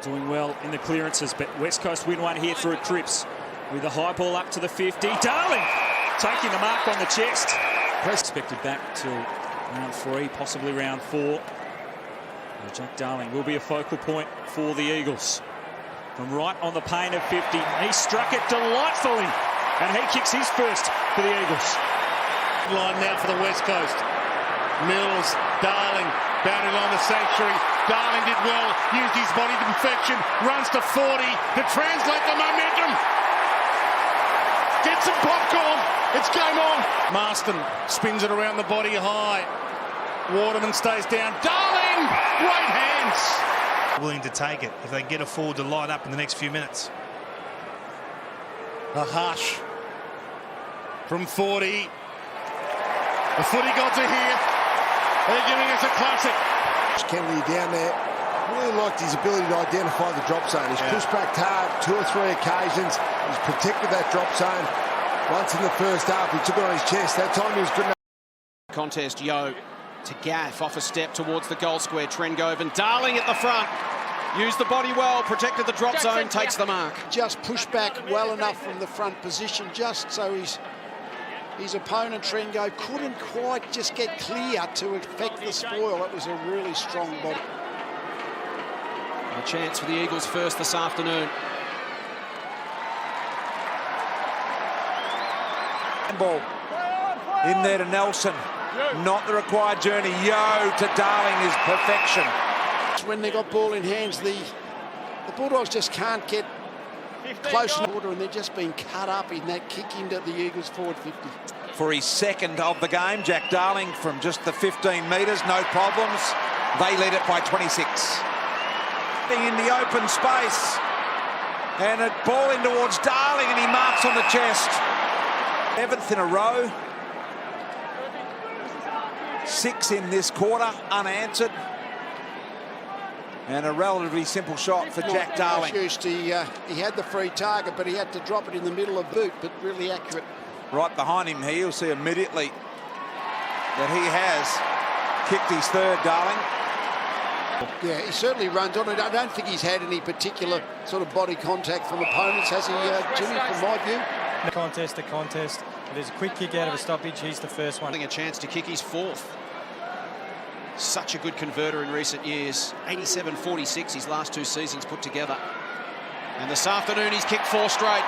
Doing well in the clearances, but West Coast win one here through Cripps with a high ball up to the 50. Darling taking the mark on the chest. Press expected back till round 3, possibly round 4. Jack Darling will be a focal point for the Eagles. From right on the paint of 50, he struck it delightfully, and he kicks his first for the Eagles. Line now for the West Coast. Mills, Darling, boundary line the Sanctuary. Darling did well, used his body to perfection, runs to 40 to translate the momentum. Get some popcorn, it's game on. Marston spins it around the body high. Waterman stays down. Darling, great hands. Willing to take it if they can get a forward to light up in the next few minutes. A hush from 40. The footy gods are here. They're giving us a classic. Kennedy down there. Really liked his ability to identify the drop zone. He's pushed back hard 2 or 3 occasions. He's protected that drop zone. Once in the first half, he took it on his chest. That time he was good enough. Contest, Yeo to Gaff, off a step towards the goal square. Trengovan, Darling at the front. Used the body well, protected the drop zone, takes the mark. Just pushed back well enough from the front position, just so his opponent, Trengo, couldn't quite just get clear to affect the spoil. It was a really strong body. A chance for the Eagles first this afternoon. Ball in there to Nelson. Not the required journey. Yeo to Darling is perfection. When they got ball in hands, the Bulldogs just can't get close to the order, and they're just being cut up in that kick into the Eagles forward 50. For his second of the game, Jack Darling from just the 15 metres, no problems. They lead it by 26. In the open space, and a ball in towards Darling, and he marks on the chest. 7th in a row. 6 in this quarter, unanswered. And a relatively simple shot for Jack Darling. He had the free target, but he had to drop it in the middle of boot, but really accurate. Right behind him here, you'll see immediately that he has kicked his third, Darling. Yeah, he certainly runs on it. I don't think he's had any particular sort of body contact from opponents, has he, Jimmy, from my view? Contest to contest. If there's a quick kick out of a stoppage, he's the first one. A chance to kick his 4th. Such a good converter in recent years. 87-46 his last 2 seasons put together. And this afternoon he's kicked 4 straight.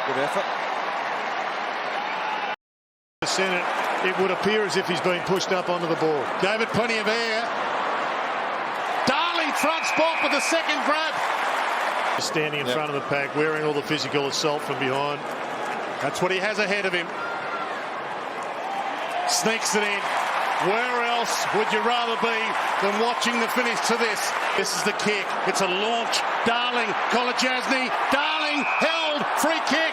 Good effort. It would appear as if he's been pushed up onto the ball. Gave it plenty of air. Darling front spot with the second grab. Standing in front of the pack, wearing all the physical assault from behind. That's what he has ahead of him. Sneaks it in. Where else would you rather be than watching the finish to this? This is the kick. It's a launch. Darling, Kolodjasny. Darling held. Free kick.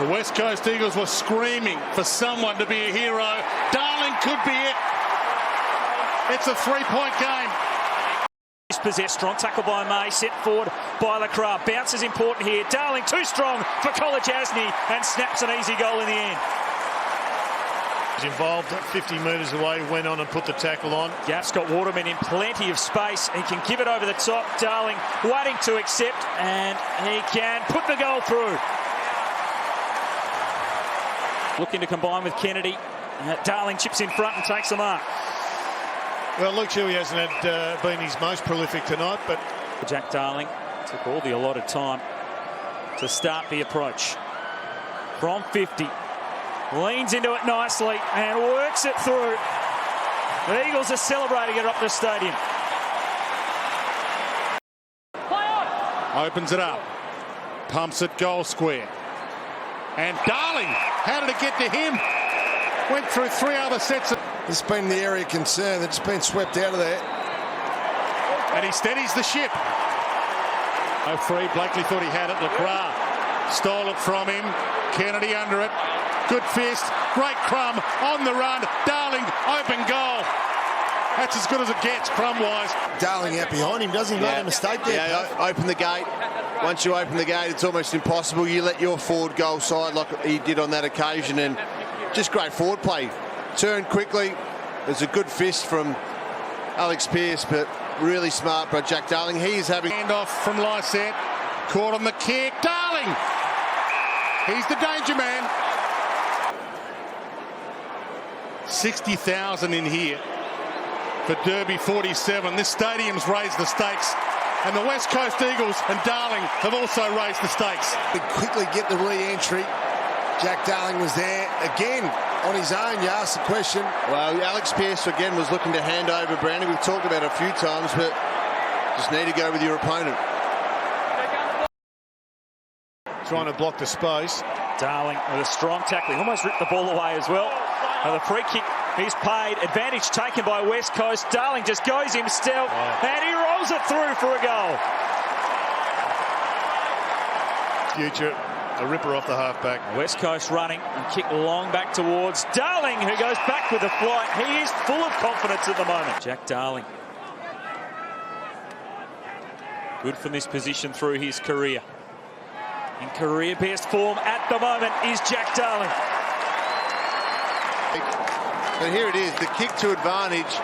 The West Coast Eagles were screaming for someone to be a hero. Darling could be it. It's a 3-point game. Possessed, strong tackle by May, set forward by Lacroix. Bounce is important here. Darling too strong for Kolodjasny and snaps an easy goal in the end. He's involved 50 metres away, went on and put the tackle on. Gaff's got Waterman in plenty of space. He can give it over the top. Darling waiting to accept, and he can put the goal through. Looking to combine with Kennedy. Darling chips in front and takes the mark. Well, Luke Shuey hasn't been his most prolific tonight, but Jack Darling took all the allotted time to start the approach. From 50, leans into it nicely and works it through. The Eagles are celebrating it up the stadium. Opens it up, pumps it goal square. And Darling, how did it get to him? Went through 3 other sets. This has been the area of concern. They've just been swept out of there. And he steadies the ship. Oh, free. Blakely thought he had it. Lacroix stole it from him. Kennedy under it. Good fist. Great Crum on the run. Darling, open goal. That's as good as it gets, Crum-wise. Darling out behind him, doesn't he? Made a mistake there. Yeah, open the gate. Once you open the gate, it's almost impossible. You let your forward goal side like he did on that occasion, and just great forward play. Turn quickly, It's a good fist from Alex Pearce, but really smart by Jack Darling. He's having Handoff from Lysette. Caught on the kick. Darling! He's the danger man. 60,000 in here for Derby 47. This stadium's raised the stakes. And the West Coast Eagles and Darling have also raised the stakes. They quickly get the re-entry. Jack Darling was there again on his own. You asked the question. Well, Alex Pearce again was looking to hand over Brandy. We've talked about it a few times, but just need to go with your opponent. Trying to block the space. Darling with a strong tackling, almost ripped the ball away as well. And the free kick is paid. Advantage taken by West Coast. Darling just goes himself and he rolls it through for a goal. Future, a ripper off the halfback. West Coast running and kick long back towards Darling, who goes back with the flight. He is full of confidence at the moment. Jack Darling. Good from this position through his career. In career best form at the moment is Jack Darling. But here it is, the kick to advantage.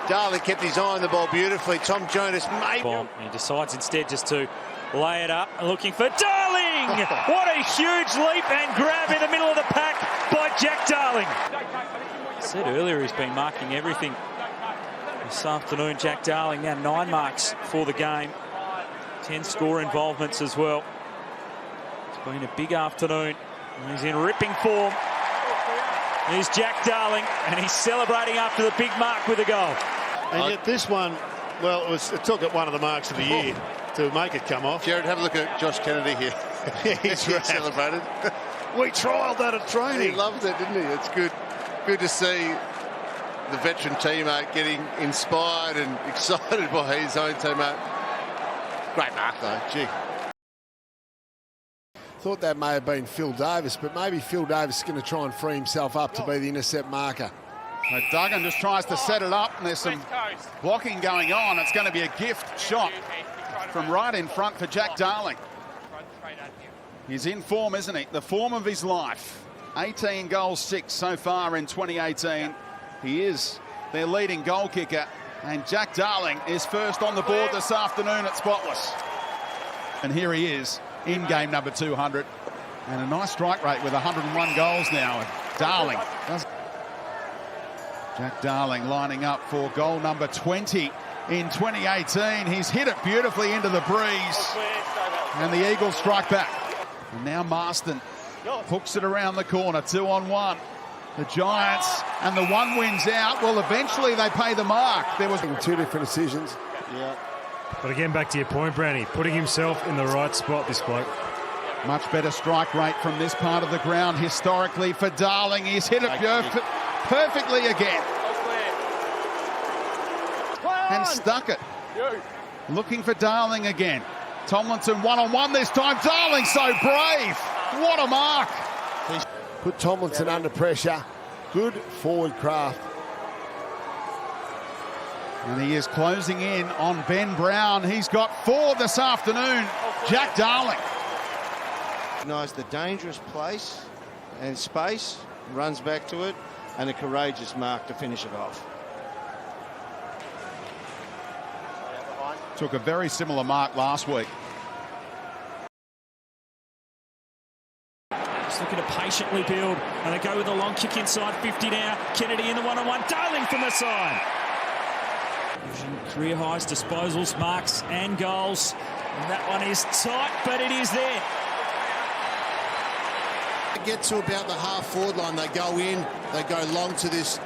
Darling kept his eye on the ball beautifully. Tom Jonas made... He decides instead just to lay it up and looking for Darling. What a huge leap and grab in the middle of the pack by Jack Darling. I said earlier he's been marking everything this afternoon. Jack Darling now 9 marks for the game. 10 score involvements as well. It's been a big afternoon. He's in ripping form. Here's Jack Darling, and he's celebrating after the big mark with a goal. And yet this one, well, it took it one of the marks of the year to make it come off. Jared, have a look at Josh Kennedy here. He's celebrated. We trialled that at training. He loved it, didn't he? It's good to see the veteran teammate getting inspired and excited by his own teammate. Great mark, though. Gee. Thought that may have been Phil Davis, but maybe Phil Davis is going to try and free himself up to be the intercept marker. So Duggan just tries to set it up, and there's some blocking going on. It's going to be a gift shot from right in front for Jack Darling. He's in form, isn't he? The form of his life. 18 goals, 6 so far in 2018. He is their leading goal kicker, and Jack Darling is first on the board this afternoon at Spotless. And here he is in game number 200, and a nice strike rate with 101 goals now. And Darling does. Jack Darling lining up for goal number 20 in 2018. He's hit it beautifully into the breeze, and the Eagles strike back. And now Marston hooks it around the corner, 2-on-1. The Giants, and the one wins out. Well, eventually they pay the mark. There was 2 different decisions. Yeah. But again, back to your point, Brandy, putting himself in the right spot, this bloke. Much better strike rate from this part of the ground historically for Darling. He's hit it perfectly again. And stuck it. Looking for Darling again. Tomlinson one-on-one this time. Darling so brave. What a mark. Put Tomlinson under pressure. Good forward craft. And he is closing in on Ben Brown. He's got 4 this afternoon. Jack Darling. Recognised the dangerous place and space, runs back to it, and a courageous mark to finish it off. Took a very similar mark last week. Just looking to patiently build, and they go with a long kick inside 50 now. Kennedy in the one-on-one. Darling from the side. Career highs, disposals, marks and goals. And that one is tight, but it is there. Get to about the half-forward line, they go in, they go long to this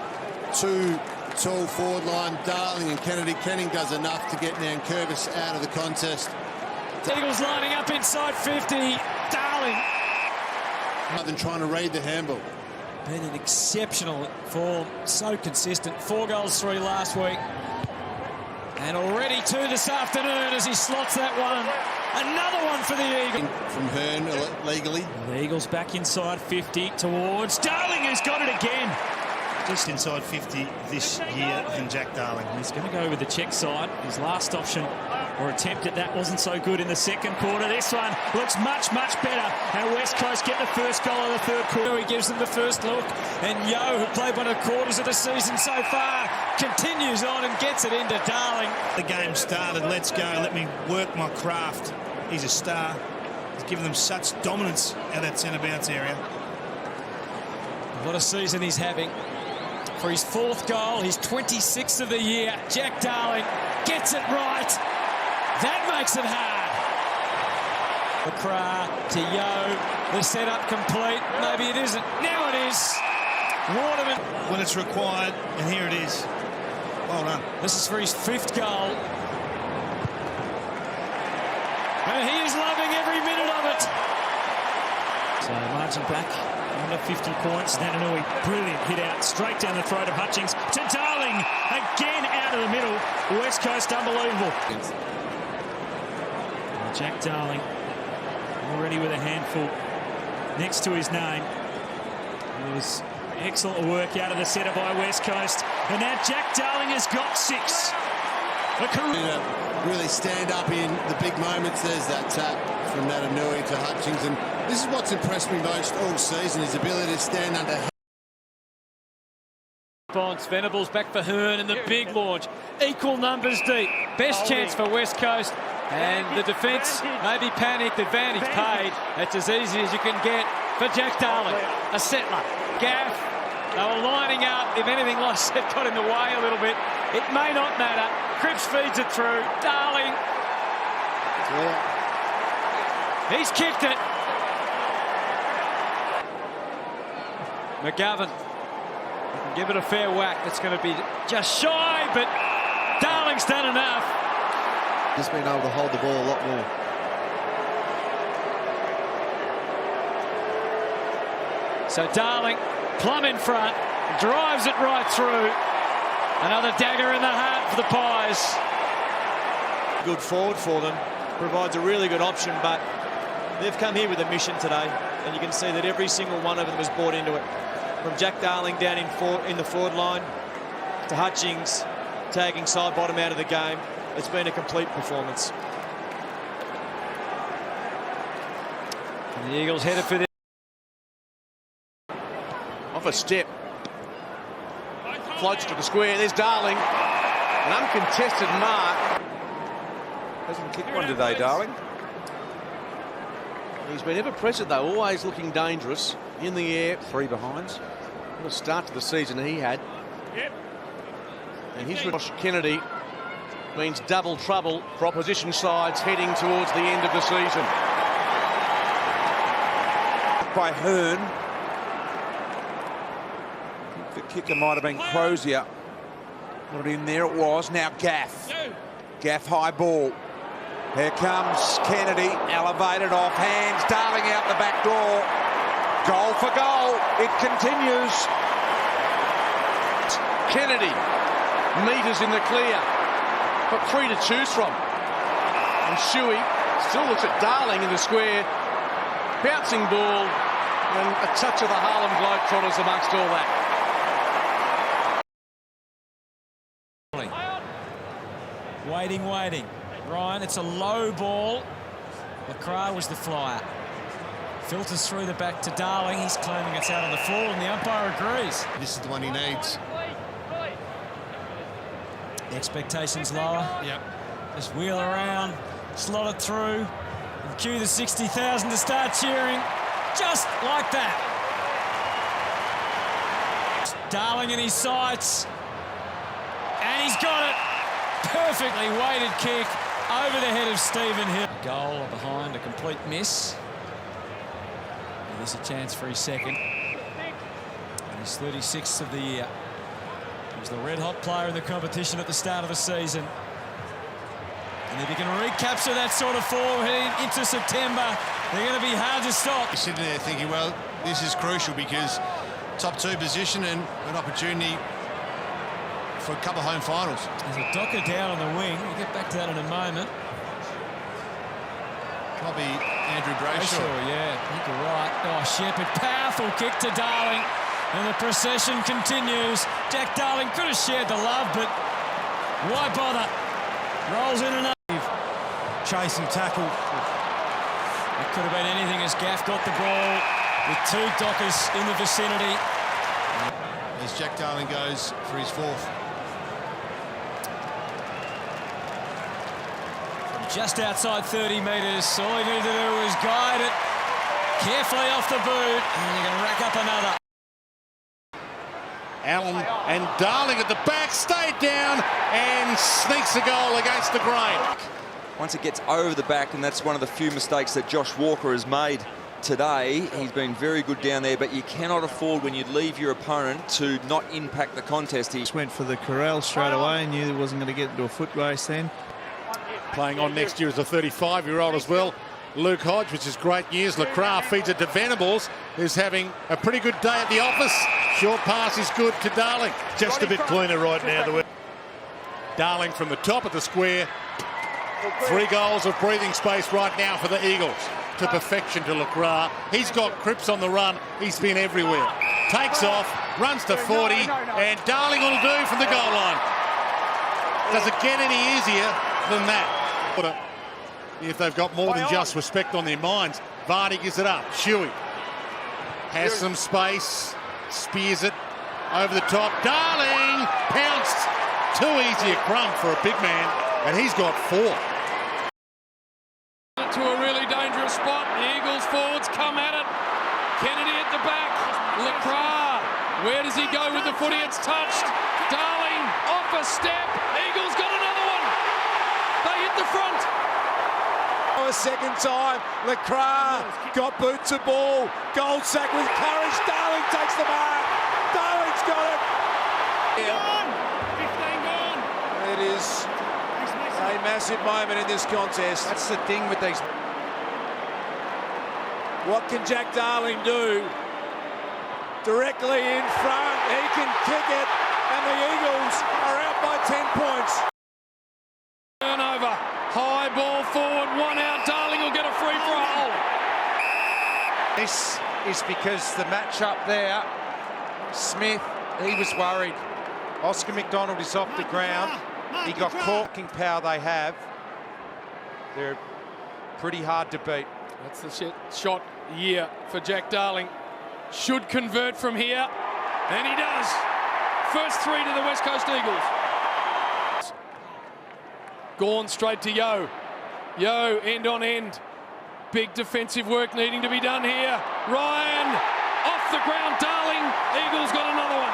2 tall forward line. Darling and Kennedy. Kenning does enough to get Nankervis out of the contest. Eagles lining up inside 50. Darling. Rather than trying to read the handball. Been in exceptional form, so consistent. 4 goals, 3 last week. And already 2 this afternoon as he slots that one. Another one for the Eagles. From Hearn, legally. The Eagles back inside 50 towards Darling, who's got it again. Just inside 50 this year than Jack Darling. He's going to go with the check side. His last option or attempt at that wasn't so good in the second quarter. This one looks much, much better. And West Coast get the first goal of the third quarter. He gives them the first look. And Yo, who played one of the quarters of the season so far, continues on and gets it into Darling. The game started. Let's go. Let me work my craft. He's a star. He's given them such dominance out of that centre bounce area. What a season he's having. For his fourth goal, his 26th of the year, Jack Darling gets it right. That makes it hard. McCrae to Yo. The setup complete. Maybe it isn't. Now it is. Waterman. When it's required, and here it is. Well done. This is for his fifth goal. And he is loving every minute of it. So margin back. Under 50 points. Nananui, brilliant hit out straight down the throat of Hutchings to Darling. Again out of the middle. West Coast unbelievable. Jack Darling already with a handful next to his name. It was excellent work out of the centre by West Coast. And now Jack Darling has got 6. Really stand up in the big moments. There's that tap from Nananui to Hutchings, and this is what's impressed me most all season, his ability to stand under. Bonds, Venables back for Hearn and the big launch. Equal numbers deep. Best chance for West Coast. And the defence maybe panicked. Advantage paid. That's as easy as you can get for Jack Darling. A settler. Gaff. They were lining up. If anything, like I said, got in the way a little bit. It may not matter. Cripps feeds it through. Darling. Yeah. He's kicked it. McGovern. Give it a fair whack. That's going to be just shy, but Darling's done enough. Just been able to hold the ball a lot more. So Darling, plumb in front, drives it right through. Another dagger in the heart for the Pies. Good forward for them, provides a really good option, but they've come here with a mission today, and you can see that every single one of them has bought into it. From Jack Darling down in the forward line to Hutchings tagging side bottom out of the game. It's been a complete performance. And the Eagles headed for this. Off a step. Floats to the square. There's Darling. An uncontested mark. Hasn't kicked one today, Darling. He's been ever present, though, always looking dangerous. In the air. 3 behinds. What a start to the season he had. And his Josh Kennedy means double trouble for opposition sides heading towards the end of the season. By Hearn. I think the kicker might have been Crozier. Not in there, it was. Now Gaff. Gaff high ball. Here comes Kennedy, elevated off hands. Darling out the back door. Goal for goal. It continues. Kennedy, metres in the clear. Got 3 to choose from. And Shuey still looks at Darling in the square. Bouncing ball. And a touch of the Harlem Globetrotters amongst all that. Waiting. Ryan, it's a low ball. McCrae was the flyer. Filters through the back to Darling. He's claiming it's out on the floor, and the umpire agrees. This is the one he needs. The expectations lower. Yep. Just wheel around, slot it through, and cue the 60,000 to start cheering. Just like that. Darling in his sights. And he's got it. Perfectly weighted kick over the head of Stephen Hill. Goal behind, a complete miss. And there's a chance for his second. And his 36th of the year. He was the red-hot player in the competition at the start of the season. And if he can recapture that sort of form heading into September, they're going to be hard to stop. You're sitting there thinking, well, this is crucial because top 2 position and an opportunity for a couple of home finals. There's a Docker down on the wing. We'll get back to that in a moment. Probably Andrew Brayshaw. Yeah, I think you're right. Oh, Shepherd, powerful kick to Darling. And the procession continues. Jack Darling could have shared the love, but why bother? Rolls in and up. chasing tackle. It could have been anything as Gaff got the ball with two Dockers in the vicinity. As Jack Darling goes for his fourth. From just outside 30 metres, all he needed to do was guide it carefully off the boot, and you can rack up another. Allen and Darling at the back, stayed down and sneaks a goal against the grain. Once it gets over the back, and that's one of the few mistakes that Josh Walker has made today. He's been very good down there, but you cannot afford, when you leave your opponent, to not impact the contest. He just went for the corral straight away and knew he wasn't going to get into a foot race then. Playing on next year as a 35-year-old as well, Luke Hodge, which is great news. LeCras feeds it to Venables, who's having a pretty good day at the office. Short pass is good to Darling. Just a bit cleaner right now. Darling from the top of the square. 3 goals of breathing space right now for the Eagles. To perfection to LeCras. He's got Cripps on the run. He's been everywhere. Takes off, runs to 40, and Darling will do from the goal line. Does it get any easier than that? If they've got more than just respect on their minds. Vardy gives it up. Shuey has some space, spears it over the top. Darling pounced. Too easy a crumb for a big man, and he's got 4. To a really dangerous spot. The Eagles forwards come at it. Kennedy at the back. LeCras. Where does he go with the footy? It's touched. Darling off a step. Eagles got another one. They hit the front. A second time, LeCras got boot to ball. Goldsack with courage. Darling takes the mark. Darling's got it. 15 gone. It is a massive moment in this contest. That's the thing with these. What can Jack Darling do? Directly in front, he can kick it, and the Eagles are out by 10 points. Turnover, high ball forward, 1 out. Darling will get a free for a hole. This is because the match-up there, Smith, he was worried. Oscar McDonald is off the ground. He got caught. Power they have. They're pretty hard to beat. That's the shot year for Jack Darling. Should convert from here, and he does. First 3 to the West Coast Eagles. Gone straight to Yeo. Yeo end on end. Big defensive work needing to be done here. Ryan off the ground. Darling. Eagles got another one.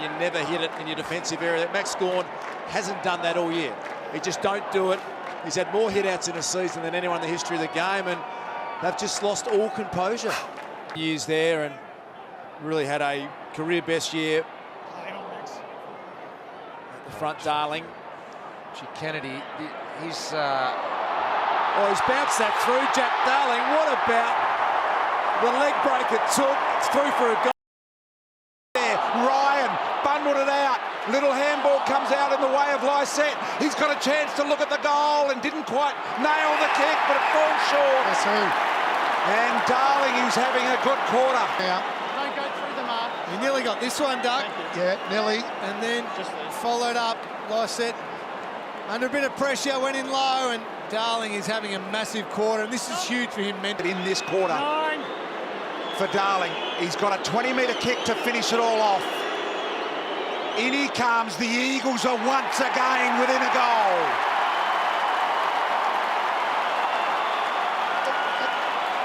You never hit it in your defensive area. Max Gawn hasn't done that all year. He just don't do it. He's had more hit-outs in a season than anyone in the history of the game, and they've just lost all composure. Years there and really had a career best year. At the front, Darling. Kennedy, he's bounced that through. Jack Darling, what about the leg break it took? It's through for a goal. Ryan bundled it out. Little handball comes out in the way of Lysette. He's got a chance to look at the goal and didn't quite nail the kick, but it falls short. That's who. And Darling, who's having a good quarter. Yeah. Don't go through the mark. He nearly got this one, Duck. Yeah, nearly. And then followed up, Lysette. Under a bit of pressure, went in low, and Darling is having a massive quarter, and this is huge for him. In this quarter for Darling. He's got a 20-metre kick to finish it all off. In he comes. The Eagles are once again within a goal.